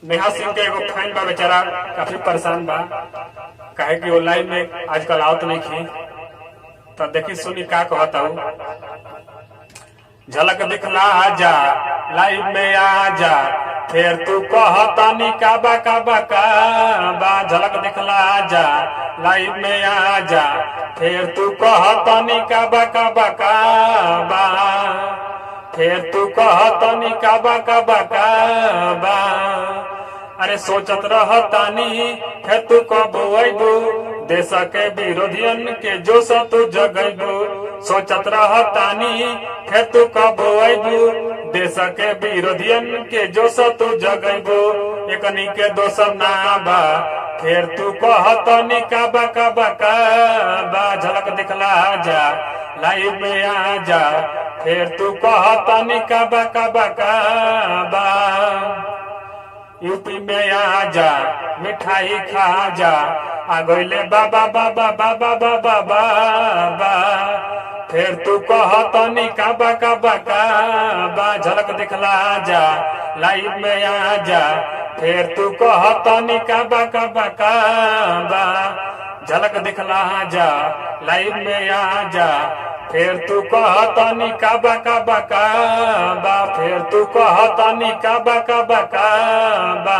नेहा सिंह के एगो फैन बा बेचारा काफी परेशान बा, काहे कि वो लाइव में आजकल आवत नहीं थी। तो देखी सुनी का कहता हूँ। झलक दिखला जा लाइव में आ जा, फिर तू कहता नी काबा काबा काबा। झलक दिखला जा लाइव में आ जा, फिर तू कहता नी काबा काबा काबा। फिर तू कहता नी काबा काबा काबा। अरे सोचत रहतानी फिर तू कब अबू, देश के विरोधियन के जोश तू जगबू। सोचत रहतानी फिर तू कब अबू, देश के विरोधियन के जोश तू जगबू। एकनी के दोसर ना बा, फिर तू कहतनी काबा काबा काबा। झलक दिखला जा लाइव में आ जा, फिर तू कहतनी काबा काबा काबा। यूपी में आ जा मिठाई खा जा, आ गईले बाबा बाबा बाबा बाबा बाबा। फिर तू कहतनी काबा काबा काबा। झलक दिखला जा लाइव में आ जा, फिर तू कहतनी काबा काबा काबा। झलक दिखला जा लाइव में आ जा, फिर तू कहतनी काबा काबा काबा। फिर तू कहतनी काबा काबा काबा।